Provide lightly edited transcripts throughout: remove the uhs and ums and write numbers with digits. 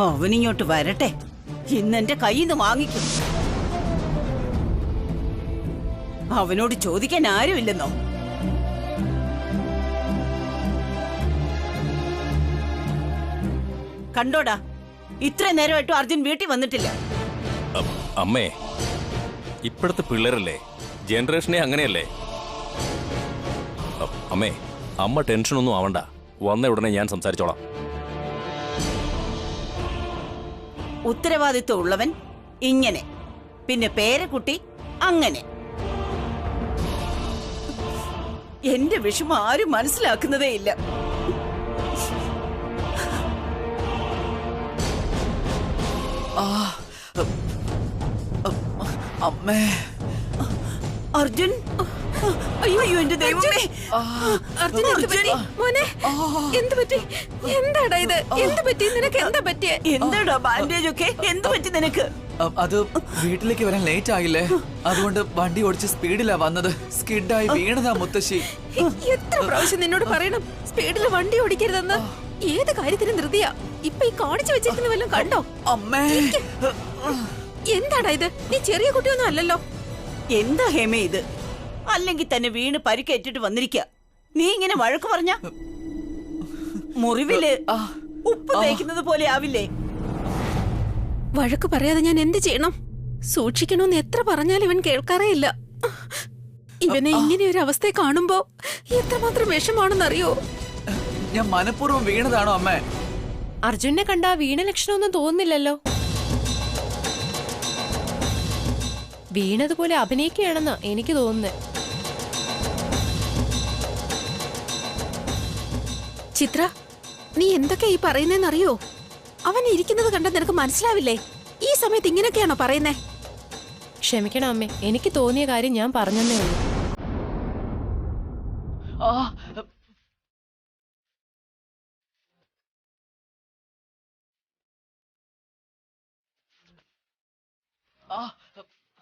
അവനിങ്ങോട്ട് വരട്ടെ, ഇന്നെന്റെ കയ്യിൽ നിന്ന് വാങ്ങിക്കും. അവനോട് ചോദിക്കാൻ ആരുമില്ലെന്നോ? കണ്ടോടാ, ഇത്ര നേരമായിട്ടും അർജുൻ വീട്ടിൽ വന്നിട്ടില്ല. അമ്മേ, ഇപ്പോഴത്തെ പിള്ളേരല്ലേ, ജനറേഷനെ അങ്ങനെയല്ലേ. അമ്മേ, അമ്മ ടെൻഷനൊന്നും ആവണ്ട, വന്ന ഉടനെ ഞാൻ സംസാരിച്ചോളാം. ഉത്തരവാദിത്വം ഉള്ളവൻ ഇങ്ങനെ, പിന്നെ പേരക്കുട്ടി അങ്ങനെ. എന്റെ വിഷമം ആരും മനസ്സിലാക്കുന്നതേ ഇല്ല. അമ്മേ, അർജുൻ, അയ്യോ എന്റെ ദൈവമേ, എന്താടാ ഇത്? എന്ത് പറ്റി നിനക്ക്? എന്താ പറ്റിയ? എന്താടാ ബാൻഡേജ് ഒക്കെ? എന്ത് പറ്റി നിനക്ക്? അത് വീട്ടിലേക്ക് വരാൻ ലേറ്റ് ആയില്ലേ, അതുകൊണ്ട് വണ്ടി ഓടിച്ച് സ്പീഡിലാ വന്നത്. സ്കിഡായി വീണതാ മുത്തശ്ശി. എത്ര പ്രാവശ്യം നിന്നോട് പറയണം സ്പീഡിൽ വണ്ടി ഓടിക്കരുതെന്ന്? ഏത് കാര്യത്തിനും ധൃതിയാ. ഇപ്പൊ ഈ കാണിച്ചു വെച്ചിരിക്കുന്ന വല്ലതും കണ്ടോ? അമ്മേ, എന്താടാ ഇത്? നീ ചെറിയ കുട്ടിയൊന്നും അല്ലല്ലോ. എന്താ ഹേമേ ഇത്? അല്ലെങ്കിൽ തന്നെ വീണ് പരിക്കേറ്റിട്ട് വന്നിരിക്ക. നീ ഇങ്ങനെ വഴക്ക് പറഞ്ഞ മുറിവില് ഉപ്പ് തേക്കുന്നത് പോലെ ആവില്ലേ? വഴക്ക് പറയാതെ ഞാൻ എന്ത് ചെയ്യണം? സൂക്ഷിക്കണമെന്ന് എത്ര പറഞ്ഞാലും ഇവൻ കേൾക്കാറേ ഇല്ല. ഇവനെ ഇങ്ങനെ ഒരു അവസ്ഥയെ കാണുമ്പോ എത്രമാത്രം വിഷമാണെന്നറിയോ? ഞാൻ മനഃപൂർവ്വം വീണതാണോ അമ്മേ? അർജുനെ കണ്ട വീണ ലക്ഷണമൊന്നും തോന്നുന്നില്ലല്ലോ. വീണതുപോലെ അഭിനയിക്കുകയാണെന്നാ എനിക്ക് തോന്നുന്നത്. ചിത്ര, നീ എന്തൊക്കെയാ ഈ പറയുന്നേന്നറിയോ? അവൻ ഇരിക്കുന്നത് കണ്ട നിനക്ക് മനസ്സിലാവില്ലേ? ഈ സമയത്ത് ഇങ്ങനെയൊക്കെയാണോ പറയുന്നേ? ക്ഷമിക്കണം അമ്മേ, എനിക്ക് തോന്നിയ കാര്യം ഞാൻ പറഞ്ഞതേ ഉള്ളൂ.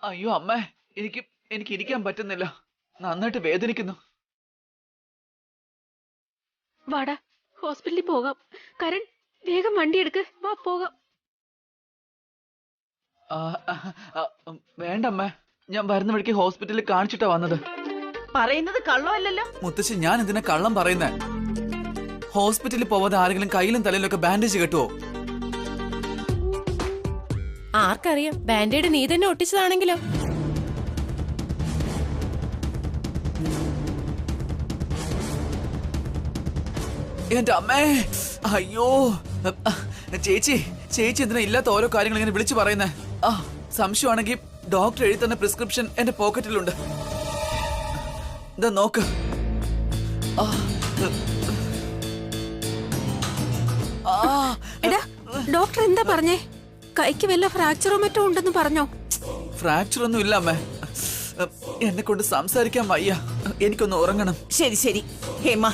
അയ്യോ അമ്മേ, എനിക്ക് ഇരിക്കാൻ പറ്റുന്നില്ല, നന്നായിട്ട് വേദനിക്കുന്നു. വാടാ, ഹോസ്പിറ്റലിൽ പോകാം. കരൺ, വേഗം വണ്ടി എടുക്ക്, വാ പോകാം. വേണ്ടമ്മേ, ഞാൻ വരുന്ന വഴിക്ക് ഹോസ്പിറ്റലിൽ കാണിച്ചിട്ടാ വന്നത്. പറയുന്നത് കള്ളമല്ലല്ലോ മുത്തശ്ശി. ഞാൻ എന്തിനാ കള്ളം പറയുന്നേ? ഹോസ്പിറ്റലിൽ പോവാതെ ആരെങ്കിലും കയ്യിലും തലയിലും ഒക്കെ ബാൻഡേജ് കെട്ടുവോ? ആർക്കറിയാം, ബാൻഡേഡ് നീ തന്നെ ഒട്ടിച്ചതാണെങ്കിലോ? എന്റെ അമ്മേ, അയ്യോ. ചേച്ചി എന്തിനാ ഇല്ലാത്ത ഓരോ കാര്യങ്ങൾ ഇങ്ങനെ വിളിച്ചു പറയുന്നേ? സംശയമാണെങ്കിൽ ഡോക്ടർ എഴുതി തന്ന പ്രിസ്ക്രിപ്ഷൻ എന്റെ പോക്കറ്റിലുണ്ട്. ഇതാ നോക്ക്. എടാ, ഡോക്ടർ എന്താ പറഞ്ഞേ? കൈക്ക് വല്ല ഫ്രാക്ചറോ മറ്റോ ഉണ്ടെന്ന് പറഞ്ഞോ? ഫ്രാക്ചർ ഒന്നും ഇല്ല അമ്മേ. എന്നെ കൊണ്ട് സംസാരിക്കാൻ വയ്യ, എനിക്കൊന്ന് ഉറങ്ങണം. ശരി ശരി ഹേമ,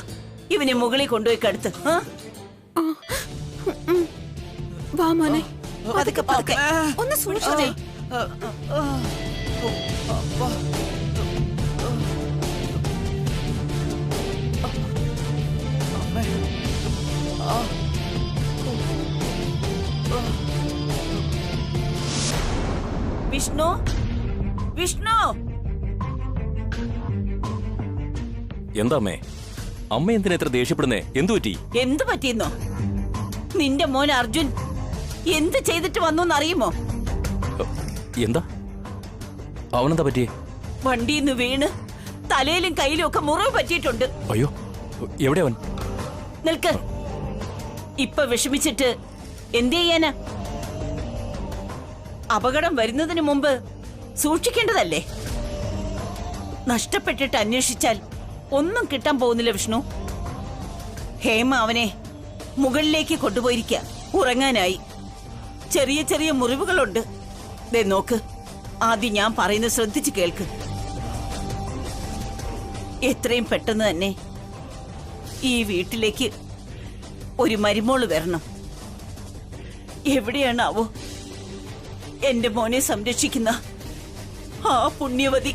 ഇവനെ മുകളിൽ കൊണ്ടുപോയി കടുത്ത്. വാ മോനെ, പതുക്കെ പതുക്കെ, ഒന്ന് സൂക്ഷിച്ചേ. വിഷ്ണു, വിഷ്ണു. എന്താ അമ്മേ? അമ്മ എന്തിനാ ഇത്ര ദേഷ്യപ്പെടുന്നേ? എന്തു പറ്റി? എന്തു പറ്റിയെന്നോ? നിന്റെ മോൻ അർജുൻ എന്ത് ചെയ്തിട്ട് വന്നു അറിയുമോ? എന്താ? അവനെന്താ പറ്റിയേ? വണ്ടിന്ന് വീണ് തലയിലും കയ്യിലും ഒക്കെ മുറിവ് പറ്റിയിട്ടുണ്ട്. അയ്യോ, എവിടെ അവൻ? നിൽക്ക്. ഇപ്പൊ വിഷമിച്ചിട്ട് എന്ത് ചെയ്യാനാ? അപകടം വരുന്നതിന് മുമ്പ് സൂക്ഷിക്കേണ്ടതല്ലേ? നഷ്ടപ്പെട്ടിട്ട് അന്വേഷിച്ചാൽ ഒന്നും കിട്ടാൻ പോകുന്നില്ല വിഷ്ണു. ഹേമ അവനെ മുകളിലേക്ക് കൊണ്ടുപോയിരിക്കുക, ഉറങ്ങാനായി. ചെറിയ ചെറിയ മുറിവുകളുണ്ട്. ദേ നോക്ക്, ആദ്യം ഞാൻ പറയുന്നത് ശ്രദ്ധിച്ച് കേൾക്ക്. എത്രയും പെട്ടെന്ന് തന്നെ ഈ വീട്ടിലേക്ക് ഒരു മരുമോള് വരണം. എവിടെയാണാവോ എന്റെ മോനെ സംരക്ഷിക്കുന്ന ആ പുണ്യവതി?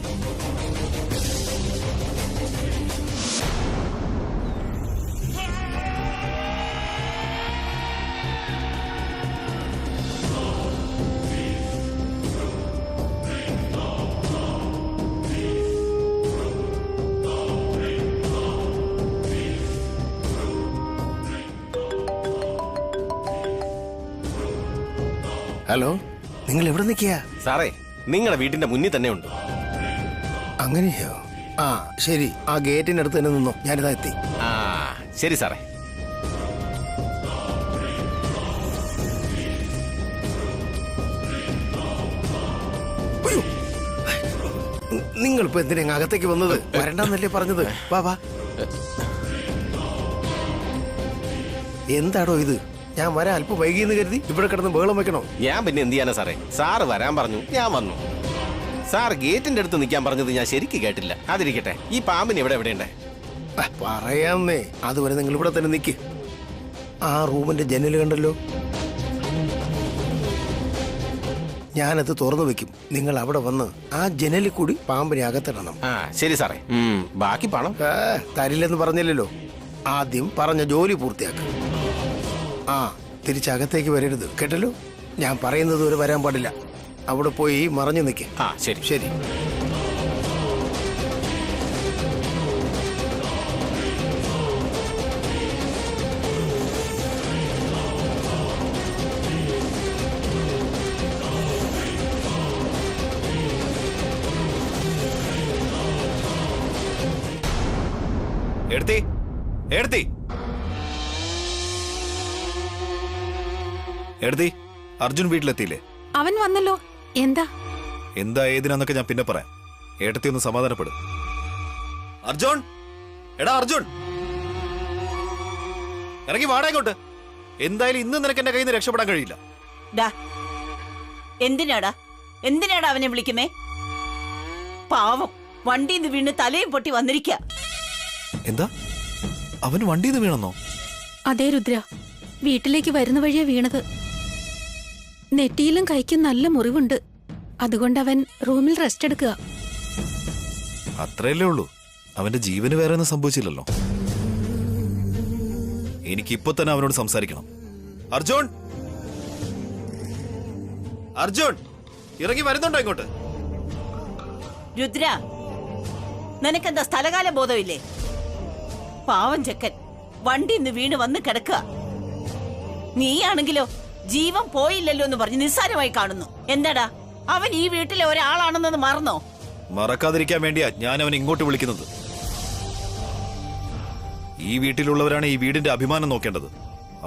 ഹലോ, നിങ്ങൾ എവിടെ നിൽക്കുക? സാറേ, നിങ്ങളുടെ വീട്ടിന്റെ മുന്നിൽ തന്നെ ഉണ്ട്. അങ്ങനെയോ? ആ ശരി, ആ ഗേറ്റിനടുത്ത് തന്നെ നിന്നോ, ഞാനിതാ എത്തി. ആ ശരി സാറേ. നിങ്ങളിപ്പോ എന്തിനാ അകത്തേക്ക് വന്നത്? വരണ്ടെന്നല്ലേ പറഞ്ഞത്? വാ വാ. എന്താടോ ഇത്? ഞാൻ വരാൻ അല്പം വൈകിയെന്ന് കരുതി ഇവിടെ കിടന്ന് ബഹളം വെക്കണോ? ഞാൻ പിന്നെ എന്ത് ചെയ്യാനാ സാറേ? സാറ് വരാൻ പറഞ്ഞു, ഞാൻ വന്നു. സാർ ഗേറ്റിന്റെ അടുത്ത് നിൽക്കാൻ പറഞ്ഞത് ഞാൻ ശരിക്കും കേട്ടില്ല. അതിരിക്കട്ടെ, ഈ പാമ്പിന് എവിടെയുണ്ടേ? പറയാന്നേ, അതുവരെ നിങ്ങൾ ഇവിടെ തന്നെ നിൽക്ക്. ആ റൂമിന്റെ ജനൽ കണ്ടല്ലോ, ഞാനത് തുറന്നു വെക്കും. നിങ്ങൾ അവിടെ വന്ന് ആ ജനലിൽ കൂടി പാമ്പിനെ അകത്തിടണം. ആ ശരി സാറേ. ബാക്കി പണം തരില്ലെന്ന് പറഞ്ഞില്ലല്ലോ. ആദ്യം പറഞ്ഞ ജോലി പൂർത്തിയാക്കും. ആ തിരിച്ചകത്തേക്ക് വരരുത്, കേട്ടല്ലോ? ഞാൻ പറയുന്നത് വരെ വരാൻ പാടില്ല. അവിടെ പോയി മറഞ്ഞു നിൽക്കേ. ആ ശരി ശരി. എടുത്തി എടുത്തി എടുത്തി അർജുൻ വീട്ടിലെത്തിയില്ലേ? അവൻ വന്നല്ലോ. എന്താ? എന്താ ഏതിനാന്നൊക്കെ ഞാൻ പിന്നെ പറയാം. ഏട്ടത്തി ഒന്ന് സമാധാനപ്പെടും. അർജുൻ, എടാ അർജുൻ, ഇറങ്ങി വാടാ ഇങ്ങോട്ട്. എന്തായാലും ഇന്ന് നിനക്ക് എന്റെ കയ്യിൽ നിന്ന് രക്ഷപ്പെടാൻ കഴിയില്ല. എന്തിനാടാ അവനെ വിളിക്കുന്നേ? പാവം, വണ്ടിന്ന് വീണ് തലയും പൊട്ടി വന്നിരിക്ക. എന്താ, അവൻ വണ്ടിന്ന് വീണെന്നോ? അതേ രുദ്ര, വീട്ടിലേക്ക് വരുന്ന വഴിയാ വീണത്. നെറ്റിയിലും കൈക്കും നല്ല മുറിവുണ്ട്. അതുകൊണ്ട് അവൻ റൂമിൽ റെസ്റ്റ് എടുക്കുക. അത്രയല്ലേ ഉള്ളൂ. അവന്റെ ജീവന് വേറെ ഒന്നും സംഭവിച്ചില്ലല്ലോ. എനിക്കിപ്പോ തന്നെ അവനോട് സംസാരിക്കണം. അർജുൻ, അർജുൻ, ഇറങ്ങി വരുന്നുണ്ടോ ഇങ്ങോട്ട്? രുദ്ര, നിനക്കെന്താ സ്ഥലകാല ബോധമില്ലേ? പാവം ചെക്കൻ വണ്ടിന്ന് വീണ് വന്ന് കിടക്കുക. നീയാണെങ്കിലോ ജീവൻ പോയില്ലല്ലോ എന്ന് പറഞ്ഞ് നിസ്സാരമായി കാണുന്നു. എന്താടാ, അവൻ ഈ വീട്ടിലെ ഒരാളാണെന്നത് മറന്നോ? മറക്കാതിരിക്കാൻ വേണ്ടിയാ ഞാൻ അവൻ ഇങ്ങോട്ട് വിളിക്കുന്നത്. ഈ വീട്ടിലുള്ളവരാണ് ഈ വീടിന്റെ അഭിമാനം നോക്കേണ്ടത്,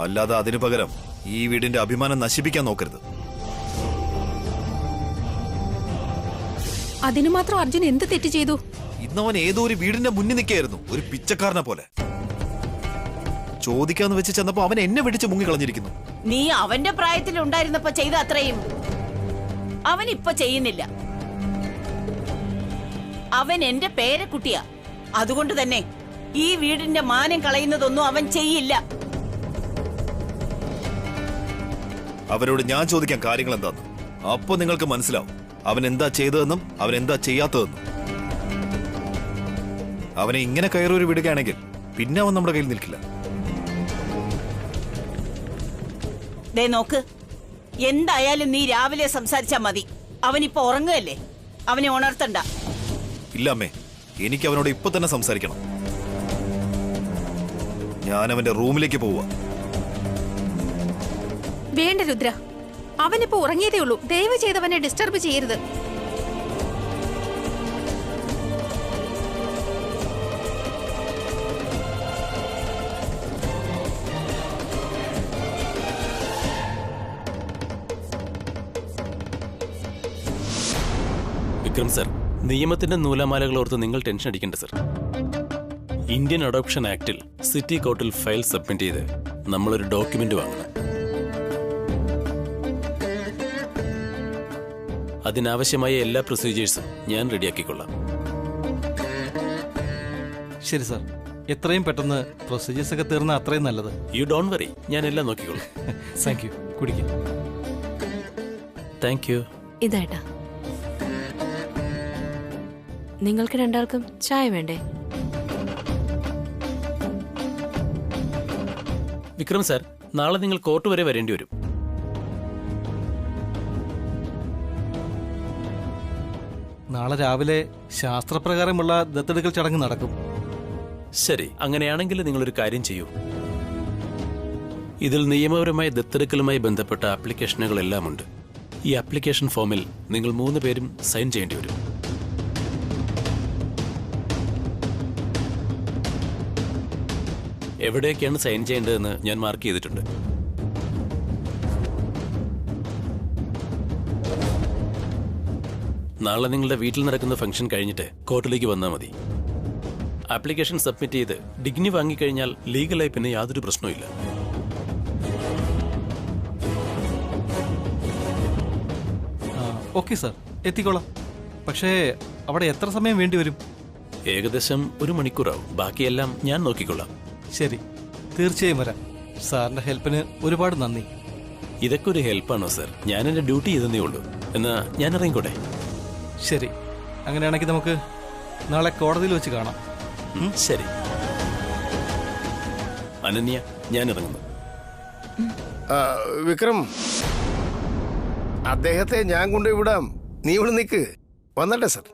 അല്ലാതെ അതിനു പകരം ഈ വീടിന്റെ അഭിമാനം നശിപ്പിക്കാൻ നോക്കരുത്. അതിനു മാത്രം അർജുൻ എന്ത് തെറ്റ് ചെയ്തു? ഇന്നവൻ ഏതോ ഒരു വീടിന്റെ മുന്നിൽ നിൽക്കുകയായിരുന്നു, ഒരു പിച്ചക്കാരനെ പോലെ. ചോദിക്കാന്ന് വെച്ച് ചെന്നപ്പോ അവൻ എന്നെ പിടിച്ച് മുങ്ങിക്കളഞ്ഞിരിക്കുന്നു. നീ അവന്റെ പ്രായത്തിൽ ഉണ്ടായിരുന്നപ്പോ ചെയ്ത അത്രയും അവൻ ഇപ്പൊ ചെയ്യുന്നില്ല. അവൻ എന്റെ പേരക്കുട്ടിയാ. അതുകൊണ്ട് തന്നെ ഈ വീടിന്റെ മാനം കളയുന്നതൊന്നും അവൻ ചെയ്യില്ല. അവരോട് ഞാൻ ചോദിക്കാൻ കാര്യങ്ങൾ എന്താന്ന് അപ്പൊ നിങ്ങൾക്ക് മനസ്സിലാവും അവൻ എന്താ ചെയ്തതെന്നും അവൻ എന്താ ചെയ്യാത്തതെന്നും. അവനെ ഇങ്ങനെ കയറൂരി വിടുകയാണെങ്കിൽ പിന്നെ അവൻ നമ്മുടെ കയ്യിൽ നിൽക്കില്ല. ദേ നോക്ക്, എന്തായാലും നീ രാവിലെ സംസാരിച്ചാ മതി. അവനിപ്പോ ഉറങ്ങുകയല്ലേ, അവനെ ഉണർത്തണ്ട. ഇല്ല അമ്മേ, എനിക്ക് അവനോട് ഇപ്പൊ തന്നെ സംസാരിക്കണം. ഞാൻ അവന്റെ റൂമിലേക്ക് പോവാ. വേണ്ട രുദ്ര, അവനിപ്പോ ഉറങ്ങിയതേ ഉള്ളൂ. ദയവ് ചെയ്തവനെ ഡിസ്റ്റർബ് ചെയ്യരുത്. വിക്രം സർ, നിയമത്തിന്റെ നൂലാമാലകൾ ഓർത്ത് നിങ്ങൾ ടെൻഷൻ അടിക്കേണ്ട സർ. ഇന്ത്യൻ അഡോപ്ഷൻ ആക്ടിൽ സിറ്റി കോർട്ടിൽ ഫയൽ സബ്മിറ്റ് ചെയ്ത് നമ്മളൊരു ഡോക്യുമെന്റ് വാങ്ങണം. അതിനാവശ്യമായ എല്ലാ പ്രൊസീജിയേഴ്സും ഞാൻ റെഡിയാക്കിക്കൊള്ളാം. ശരി സാർ, എത്രയും പെട്ടെന്ന് പ്രൊസീജിയേഴ്സ് ഒക്കെ തീർന്ന അത്രയും നല്ലത്. യു ഡോണ്ട് വറി, ഞാൻ എല്ലാം നോക്കിക്കോളാം. Thank you. കുടിക്കും. Thank you. ഇതായിട്ടാ. നിങ്ങൾക്ക് രണ്ടാൾക്കും ചായ വേണ്ടേ? വിക്രം സാർ, നാളെ നിങ്ങൾ കോർട്ട് വരെ വരേണ്ടി വരും. നാളെ രാവിലെ ശാസ്ത്രപ്രകാരമുള്ള ദത്തെടുക്കൽ ചടങ്ങ് നടക്കും. ശരി, അങ്ങനെയാണെങ്കിൽ നിങ്ങളൊരു കാര്യം ചെയ്യൂ. ഇതിൽ നിയമപരമായ ദത്തെടുക്കലുമായി ബന്ധപ്പെട്ട ആപ്ലിക്കേഷനുകളെല്ലാം ഉണ്ട്. ഈ ആപ്ലിക്കേഷൻ ഫോമിൽ നിങ്ങൾ 3 പേരും സൈൻ ചെയ്യേണ്ടി വരും. എവിടെയൊക്കെയാണ് സൈൻ ചെയ്യേണ്ടതെന്ന് ഞാൻ മാർക്ക് ചെയ്തിട്ടുണ്ട്. നാളെ നിങ്ങളുടെ വീട്ടിൽ നടക്കുന്ന ഫംഗ്ഷൻ കഴിഞ്ഞിട്ട് കോർട്ടിലേക്ക് വന്നാൽ മതി. ആപ്ലിക്കേഷൻ സബ്മിറ്റ് ചെയ്ത് ഡിഗ്നി വാങ്ങിക്കഴിഞ്ഞാൽ ലീഗലായി പിന്നെ യാതൊരു പ്രശ്നവുമില്ല. ഓക്കെ സാർ, എത്തിക്കോളാം. പക്ഷേ അവിടെ എത്ര സമയം വേണ്ടി വരും? ഏകദേശം 1 മണിക്കൂറാവും. ബാക്കിയെല്ലാം ഞാൻ നോക്കിക്കൊള്ളാം. ശരി, തീർച്ചയായും വരാം. സാറിന്റെ ഹെൽപ്പിന് ഒരുപാട് നന്ദി. ഇതൊക്കെ ഒരു ഹെൽപ്പാണോ സർ? ഞാൻ എൻ്റെ ഡ്യൂട്ടി ചെയ്തേ ഉള്ളൂ. എന്നാ ഞാൻ ഇറങ്ങിക്കോട്ടെ? ശരി, അങ്ങനെയാണെങ്കിൽ നമുക്ക് നാളെ കോടതിയിൽ വെച്ച് കാണാം. ശരി അനന്യ, ഞാൻ ഇറങ്ങുന്നു. വിക്രം, അദ്ദേഹത്തെ ഞാൻ കൊണ്ടുവിടാം. നീ ഇവിടെ നിൽക്ക്. വന്നട്ടെ സർ.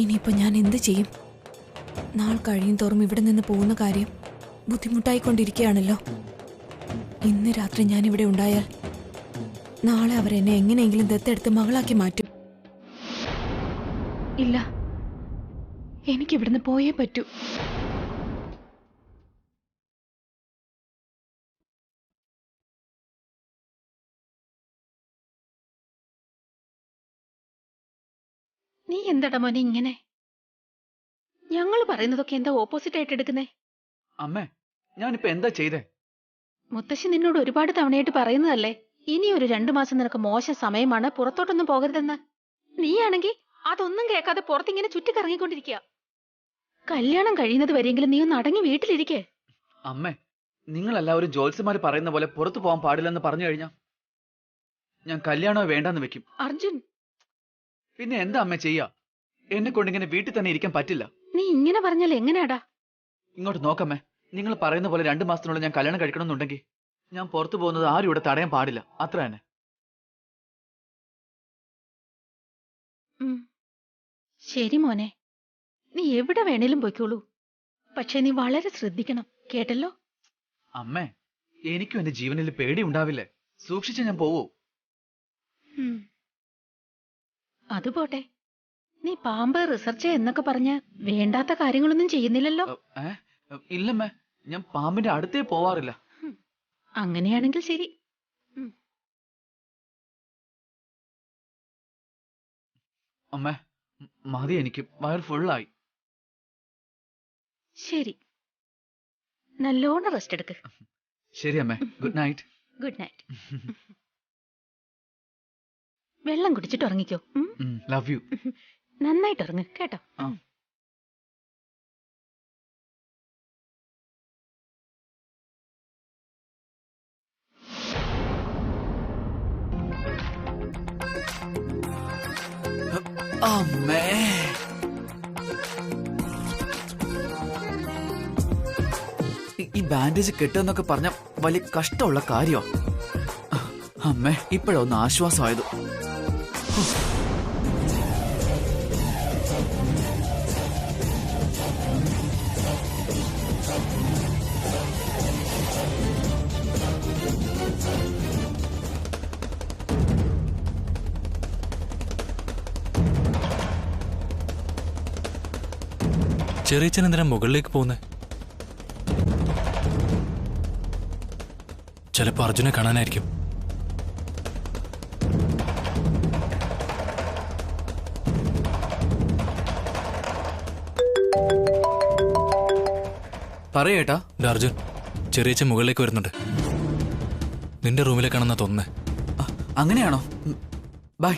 ഇനിയിപ്പോ ഞാൻ എന്ത് ചെയ്യും? നാൾ കഴിയും തോറും ഇവിടെ നിന്ന് പോകുന്ന കാര്യം ബുദ്ധിമുട്ടായിക്കൊണ്ടിരിക്കുകയാണല്ലോ. ഇന്ന് രാത്രി ഞാൻ ഇവിടെ ഉണ്ടായാൽ നാളെ അവരെന്നെ എങ്ങനെയെങ്കിലും ദത്തെടുത്ത് മകളാക്കി മാറ്റും. ഇല്ല, എനിക്കിവിടുന്ന് പോയേ പറ്റൂ. നീ എന്താടാ മോനെ ഇങ്ങനെ? ഞങ്ങൾ പറയുന്നതൊക്കെ എന്താ ഓപ്പോസിറ്റ് ആയിട്ട് എടുക്കുന്നേ? അമ്മേ, ഞാനിപ്പോ എന്താ ചെയ്തേ? മുത്തശ്ശി നിന്നോട് ഒരുപാട് തവണയായിട്ട് പറയുന്നതല്ലേ, ഇനി ഒരു 2 മാസം നിനക്ക് മോശം സമയമാണ്, പുറത്തോട്ടൊന്നും പോകരുതെന്ന്. നീയാണെങ്കിൽ അതൊന്നും കേൾക്കാതെ പുറത്തിങ്ങനെ ചുറ്റിക്കറങ്ങിക്കൊണ്ടിരിക്കുക. കല്യാണം കഴിയുന്നത് വരെയെങ്കിലും നീ ഒന്ന് അടങ്ങി വീട്ടിലിരിക്കേ. അമ്മേ, നിങ്ങളെല്ലാവരും ജോത്സ്യമാര് പറയുന്ന പോലെ പുറത്തു പോകാൻ പാടില്ലെന്ന് പറഞ്ഞു കഴിഞ്ഞാ ഞാൻ കല്യാണമോ വേണ്ടെന്ന് വെക്കും. അർജുൻ, പിന്നെ എന്താ അമ്മ ചെയ്യാ? എന്നെ കൊണ്ടിങ്ങനെ വീട്ടിൽ തന്നെ ഇരിക്കാൻ പറ്റില്ല. നീ ഇങ്ങനെ പറഞ്ഞാൽ എങ്ങനെയാടാ? ഇങ്ങോട്ട് നോക്കമ്മേ, നിങ്ങൾ പറയുന്ന പോലെ 2 മാസത്തിനുള്ളിൽ ഞാൻ കല്യാണം കഴിക്കണമെന്നുണ്ടെങ്കിൽ ഞാൻ പുറത്തു പോകുന്നത് ആരും ഇവിടെ തടയാൻ പാടില്ല. അത്ര തന്നെ. ശരി മോനെ, നീ എവിടെ വേണേലും പോയിക്കോളൂ. പക്ഷെ നീ വളരെ ശ്രദ്ധിക്കണം, കേട്ടല്ലോ? അമ്മേ, എനിക്കും എന്റെ ജീവനിൽ പേടി ഉണ്ടാവില്ലേ? സൂക്ഷിച്ച് ഞാൻ പോവൂ. അതുപോട്ടെ, നീ പാമ്പ് റിസർച്ച് എന്നൊക്കെ പറഞ്ഞ് വേണ്ടാത്ത കാര്യങ്ങളൊന്നും ചെയ്യുന്നില്ലല്ലോ. ഇല്ലമ്മേ, ഞാൻ പാമ്പിന്റെ അടുത്തേ പോവാറില്ല. അങ്ങനെയാണെങ്കിൽ ശരി. അമ്മേ, മതി, എനിക്ക് വയർ ഫുള്ളായി. ശരി, നല്ലോണം റെസ്റ്റ് എടുക്ക്. ശരി അമ്മേ, ഗുഡ് നൈറ്റ്. Good night. വെള്ളം കുടിച്ചിട്ട് ഉറങ്ങിക്കോ. Love you. നന്നായിട്ട് ഉറങ്ങ് കേട്ടോ. അമ്മേ, ഈ ബാൻഡേജ് കെട്ടുന്നൊക്കെ പറഞ്ഞ വലിയ കഷ്ടമുള്ള കാര്യോ? അമ്മേ, ഇപ്പോഴൊന്ന് ആശ്വാസമായത്. ചെറിയച്ഛൻ എന്തിനാ മുകളിലേക്ക് പോകുന്നേ? ചിലപ്പോ അർജുനെ കാണാനായിരിക്കും. പറയേട്ടാ. അർജുൻ, ചെറിയച്ഛൻ മുകളിലേക്ക് വരുന്നുണ്ട്. നിന്റെ റൂമിലേക്കാണെന്നാ തോന്നുന്നേ. അങ്ങനെയാണോ? ബൈ.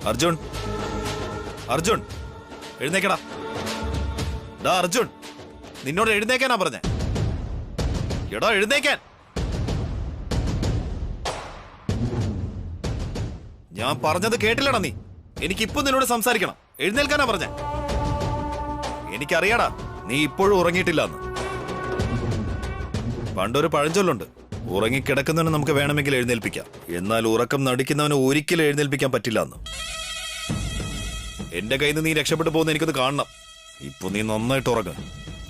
അർജുൻ, അർജുൻ, എഴുന്നേക്കടാ. ഡാ അർജുൻ, നിന്നോട് എഴുന്നേക്കാനാ പറഞ്ഞേ. എടാ എഴുന്നേക്കാൻ. ഞാൻ പറഞ്ഞത് കേട്ടില്ലടാ നീ. എനിക്കിപ്പോ നിന്നോട് സംസാരിക്കണം. എഴുന്നേൽക്കാനാ പറഞ്ഞേ. എനിക്കറിയാടാ നീ ഇപ്പോഴും ഉറങ്ങിയിട്ടില്ലെന്ന്. പണ്ടൊരു പഴഞ്ചൊല്ലുണ്ട്, ഉറങ്ങിക്കിടക്കുന്നവനെ നമുക്ക് വേണമെങ്കിൽ എഴുന്നേൽപ്പിക്കാം, എന്നാൽ ഉറക്കം നടിക്കുന്നവനെ ഒരിക്കലും എഴുന്നേൽപ്പിക്കാൻ പറ്റില്ല എന്ന്. എന്റെ കയ്യിൽ നിന്ന് നീ രക്ഷപ്പെട്ടു പോകുന്ന എനിക്കത് കാണണം. ഇപ്പൊ നീ നന്നായിട്ട് ഉറങ്ങ്.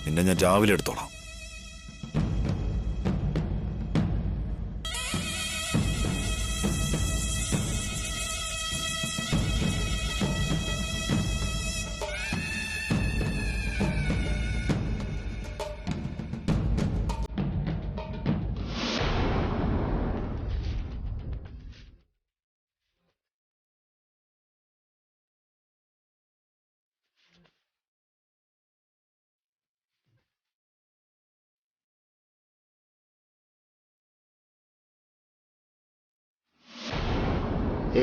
നിന്നെ ഞാൻ രാവിലെ എടുത്തോളാം.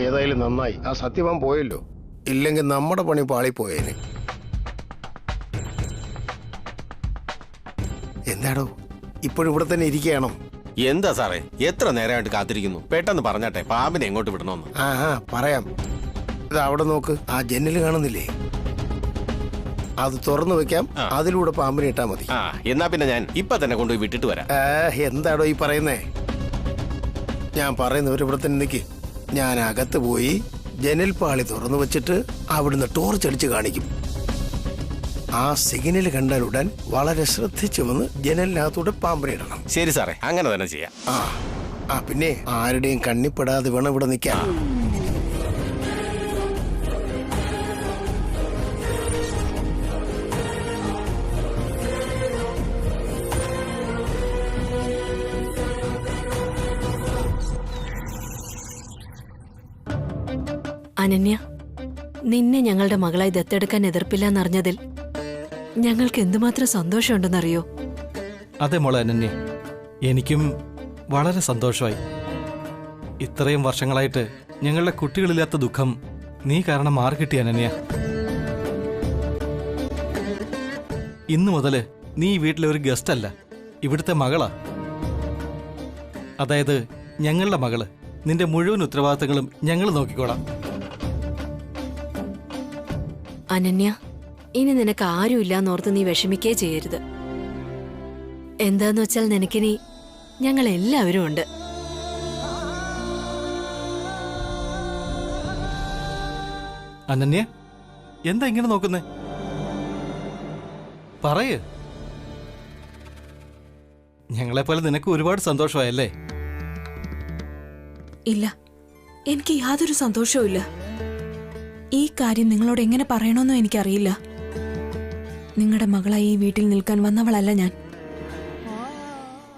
ഏതായാലും നന്നായി, ആ സത്യവാൻ പോയല്ലോ. ഇല്ലെങ്കിൽ നമ്മുടെ പണി പാളിപ്പോയേനെ. എന്താടോ ഇപ്പോഴും ഇവിടെ തന്നെ ഇരിക്കുകയാണോ? എന്താ സാറേ, എത്ര നേരമായിട്ട് കാത്തിരിക്കുന്നു? പെട്ടെന്ന് പറഞ്ഞാട്ടെ, പാമ്പിനെ എങ്ങോട്ട് വിടണമെന്ന്. പറയാം. ഇത് അവിടെ നോക്ക്, ആ ജനല് കാണുന്നില്ലേ? അത് തുറന്നു വെക്കാം, അതിലൂടെ പാമ്പിനെ ഇട്ടാ മതി. എന്നാ പിന്നെ ഞാൻ ഇപ്പൊ തന്നെ കൊണ്ടുപോയി വിട്ടിട്ട് വരാം. എന്താടോ ഈ പറയുന്നേ? ഞാൻ പറയുന്നവരിവിടെ തന്നെ നിൽക്ക്. ഞാൻ അകത്ത് പോയി ജനൽപ്പാളി തുറന്നു വെച്ചിട്ട് അവിടുന്ന് ടോർച്ച് അടിച്ച് കാണിക്കും. ആ സിഗ്നൽ കണ്ടാലുടൻ വളരെ ശ്രദ്ധിച്ചു വന്ന് ജനലിനകത്തൂടെ പാമ്പിനെ ഇടണം. ശരി സാറേ, അങ്ങനെ തന്നെ ചെയ്യാം. പിന്നെ ആരുടെയും കണ്ണിപ്പെടാതെ വേണം ഇവിടെ നിൽക്കാൻ. അനന്യ, നിന്നെ ഞങ്ങളുടെ മകളായി ദത്തെടുക്കാൻ എതിർപ്പില്ലെന്നറിഞ്ഞതിൽ ഞങ്ങൾക്ക് എന്തുമാത്രം സന്തോഷമുണ്ടെന്നറിയോ? അതെ മോളെ അനന്യ, എനിക്കും വളരെ സന്തോഷമായി. ഇത്രയും വർഷങ്ങളായിട്ട് ഞങ്ങളുടെ കുട്ടികളില്ലാത്ത ദുഃഖം നീ കാരണം മാറിക്കിട്ടി അനന്യ. ഇന്നു മുതല് നീ ഈ വീട്ടിലെ ഒരു ഗസ്റ്റ് അല്ല, ഇവിടുത്തെ മകളാ. അതായത് ഞങ്ങളുടെ മകള്. നിന്റെ മുഴുവൻ ഉത്തരവാദിത്തങ്ങളും ഞങ്ങൾ നോക്കിക്കോളാം. അനന്യ, ഇനി നിനക്ക് ആരുമില്ലാന്നോർത്ത് നീ വിഷമിക്കേ ചെയ്യരുത്. എന്താന്ന് വെച്ചാൽ നിനക്കിനി ഞങ്ങൾ എല്ലാവരും ഉണ്ട്. അനന്യ, എന്താ ഇങ്ങനെ നോക്കുന്നേ? പറയ്. ഞങ്ങളെപ്പോലെ നിനക്ക് ഒരുപാട് സന്തോഷമായല്ലേ? ഇല്ല, എനിക്ക് യാതൊരു സന്തോഷവും ഇല്ല. ഈ കാര്യം നിങ്ങളോട് എങ്ങനെ പറയണമെന്നും എനിക്കറിയില്ല. നിങ്ങളുടെ മകളായി ഈ വീട്ടിൽ നിൽക്കാൻ വന്നവളല്ല ഞാൻ.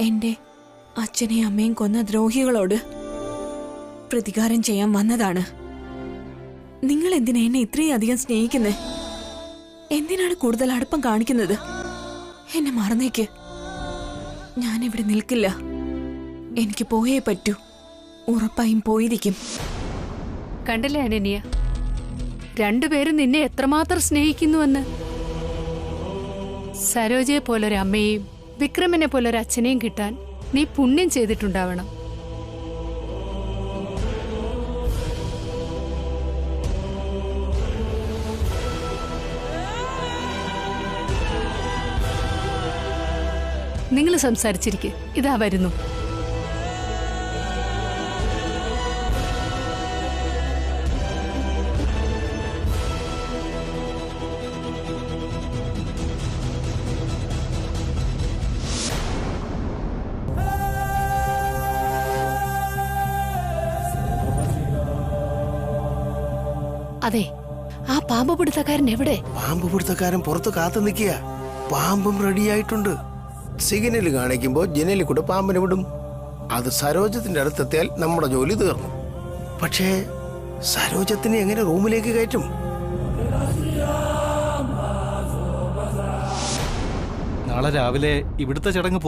എന്റെ അച്ഛനെയും അമ്മയും കൊന്ന ദ്രോഹികളോട് പ്രതികാരം ചെയ്യാൻ വന്നതാണ്. നിങ്ങൾ എന്തിനാ എന്നെ ഇത്രയും അധികം സ്നേഹിക്കുന്നേ? എന്തിനാണ് കൂടുതൽ അടുപ്പം കാണിക്കുന്നത്? എന്നെ മറന്നേക്ക്. ഞാനിവിടെ നിൽക്കില്ല. എനിക്ക് പോയേ പറ്റൂ. ഉറപ്പായും പോയിരിക്കും. കണ്ടില്ലേ അനന്യ, രണ്ടുപേരും നിന്നെ എത്രമാത്രം സ്നേഹിക്കുന്നുവെന്ന്. സരോജയെ പോലൊരു അമ്മയെയും വിക്രമിനെ പോലൊരു അച്ഛനെയും കിട്ടാൻ നീ പുണ്യം ചെയ്തിട്ടുണ്ടാവണം. നിങ്ങൾ സംസാരിച്ചിരിക്കെ, ഇതാ വരുന്നു. അതെ, ആ പാമ്പ് പിടുത്തക്കാരൻ എവിടെ? പാമ്പ് പിടുത്തക്കാരൻ പുറത്ത് കാത്തു നിൽക്കുക. പാമ്പും റെഡിയായിട്ടുണ്ട്. സിഗ്നൽ കാണിക്കുമ്പോ ജനലിൽ കൂടെ പാമ്പിനെ വിടും. അത് സരോജത്തിന്റെ അടുത്തെത്തിയാൽ നമ്മുടെ ജോലി തീർന്നു. പക്ഷേ സരോജത്തിനെ എങ്ങനെ റൂമിലേക്ക് കയറ്റും? നാളെ രാവിലെ ഇവിടുത്തെ ചടങ്ങ്